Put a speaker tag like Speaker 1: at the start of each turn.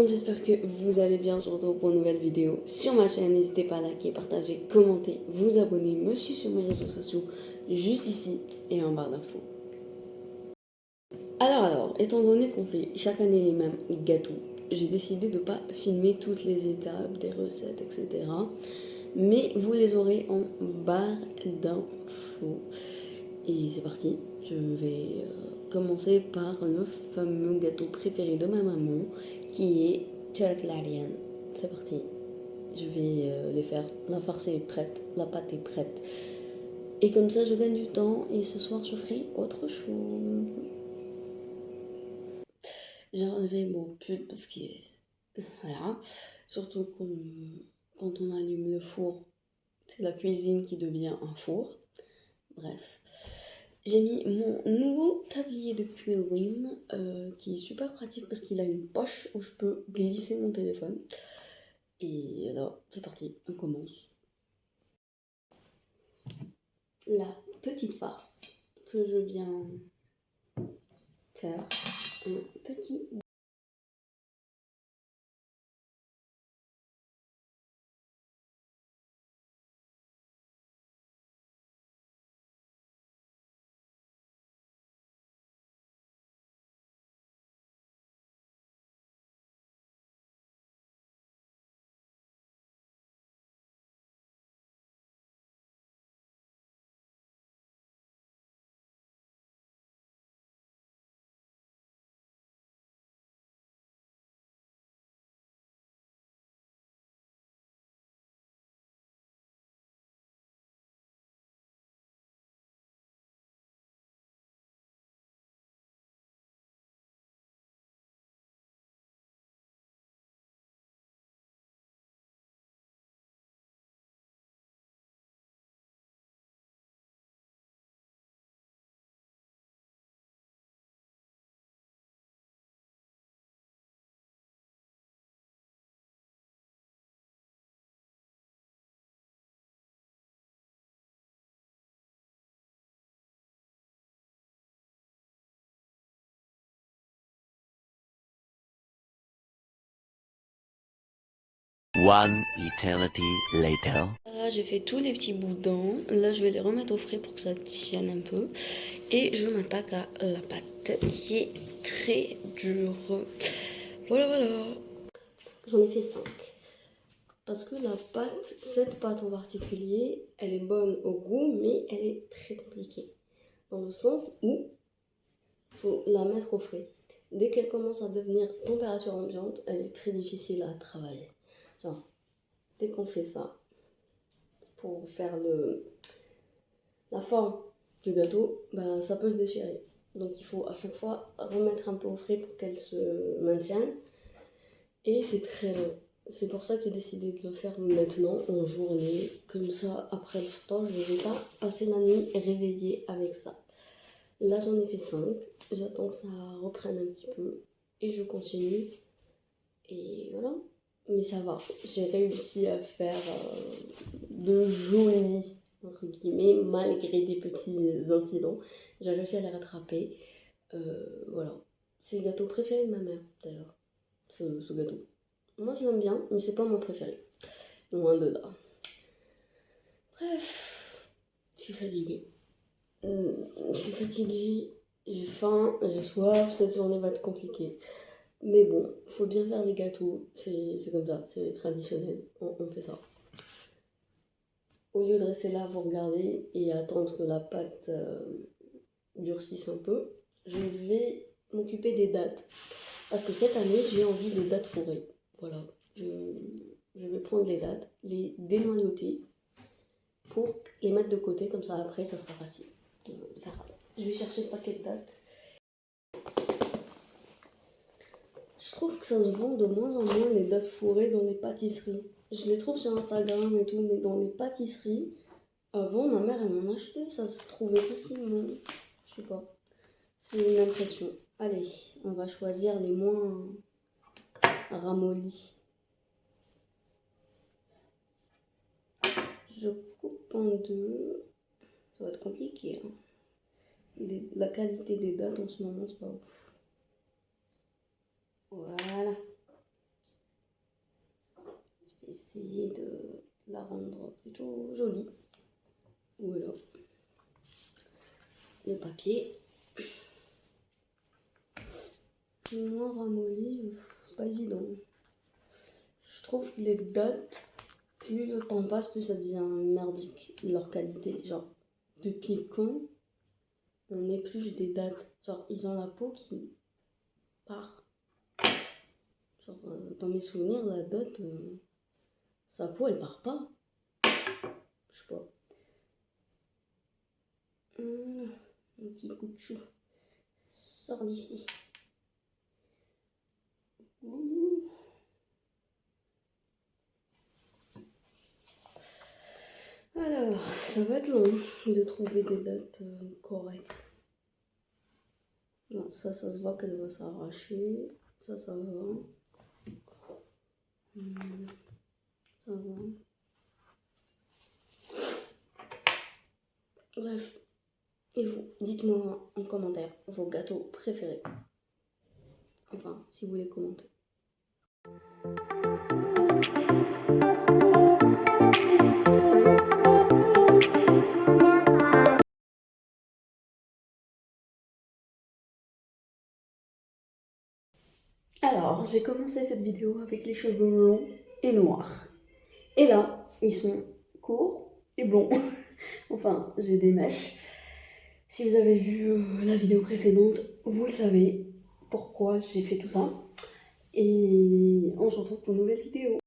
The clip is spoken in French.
Speaker 1: monde, j'espère que vous allez bien. On se retrouve pour une nouvelle vidéo sur ma chaîne. N'hésitez pas à liker, partager, commenter, vous abonner, me suivre sur mes réseaux sociaux, juste ici et en barre d'infos. Alors, étant donné qu'on fait chaque année les mêmes gâteaux, j'ai décidé de ne pas filmer toutes les étapes, des recettes, etc. Mais vous les aurez en barre d'infos. Et c'est parti, je vais commencer par le fameux gâteau préféré de ma maman, qui est Chalaklarian. C'est parti, je vais les faire. La farce est prête, la pâte est prête. Et comme ça, je gagne du temps et ce soir, je ferai autre chose. J'ai enlevé mon pull parce que, voilà, surtout quand on allume le four, c'est la cuisine qui devient un four. Bref. J'ai mis mon nouveau tablier de cuisine qui est super pratique parce qu'il a une poche où je peux glisser mon téléphone. Et là, c'est parti, on commence. La petite farce que je viens faire, un petit
Speaker 2: One eternity later.
Speaker 1: Là, j'ai fait tous les petits boudins. Là, je vais les remettre au frais pour que ça tienne un peu. Et je m'attaque à la pâte qui est très dure. Voilà. J'en ai fait 5. Parce que la pâte, cette pâte en particulier, elle est bonne au goût, mais elle est très compliquée. Dans le sens où il faut la mettre au frais. Dès qu'elle commence à devenir température ambiante, elle est très difficile à travailler. Genre, dès qu'on fait ça, pour faire la forme du gâteau, ben, ça peut se déchirer. Donc il faut à chaque fois remettre un peu au frais pour qu'elle se maintienne. Et c'est très long. C'est pour ça que j'ai décidé de le faire maintenant, en journée. Comme ça, après le temps, je ne vais pas passer la nuit réveillée avec ça. Là, j'en ai fait 5. J'attends que ça reprenne un petit peu. Et je continue. Et voilà. Mais ça va. J'ai réussi à faire de jolis, entre guillemets, malgré des petits incidents. J'ai réussi à les rattraper. Voilà. C'est le gâteau préféré de ma mère, d'ailleurs. Ce gâteau. Moi, je l'aime bien, mais c'est pas mon préféré. Loin de là. Bref. Je suis fatiguée. J'ai faim, j'ai soif, cette journée va être compliquée. Mais bon, faut bien faire les gâteaux, c'est comme ça, c'est traditionnel, on fait ça. Au lieu de rester là, vous regarder et attendre que la pâte durcisse un peu, je vais m'occuper des dattes. Parce que cette année, j'ai envie de dattes fourrées. Voilà, je vais prendre les dattes, les dénoyauter pour les mettre de côté, comme ça après, ça sera facile de faire ça. Je vais chercher le paquet de dattes. Je trouve que ça se vend de moins en moins les dattes fourrées dans les pâtisseries. Je les trouve sur Instagram et tout, mais dans les pâtisseries, avant ma mère elle m'en achetait, ça se trouvait facilement. Je sais pas, c'est une impression. Allez, on va choisir les moins ramollis. Je coupe en deux. Ça va être compliqué. Hein. La qualité des dattes en ce moment, c'est pas ouf. Voilà. essayer de la rendre plutôt jolie. Voilà. Le papier. Noir ramolli, c'est pas évident. Je trouve que les dates, plus le temps passe, plus ça devient merdique, leur qualité. Genre, depuis quand on épluche des dates? Genre, ils ont la peau qui part. Genre, dans mes souvenirs, la date, sa peau, elle part pas. Je sais pas. Un petit bout de chou. Sors d'ici. Alors, ça va être long de trouver des dates correctes. Non, ça se voit qu'elle va s'arracher. Ça va. Ça va. Bref. Et vous, dites-moi en commentaire vos gâteaux préférés. Enfin, si vous les commentez. Alors, j'ai commencé cette vidéo avec les cheveux longs et noirs. Et là, ils sont courts et blonds. Enfin, j'ai des mèches. Si vous avez vu la vidéo précédente, vous le savez pourquoi j'ai fait tout ça. Et on se retrouve pour une nouvelle vidéo.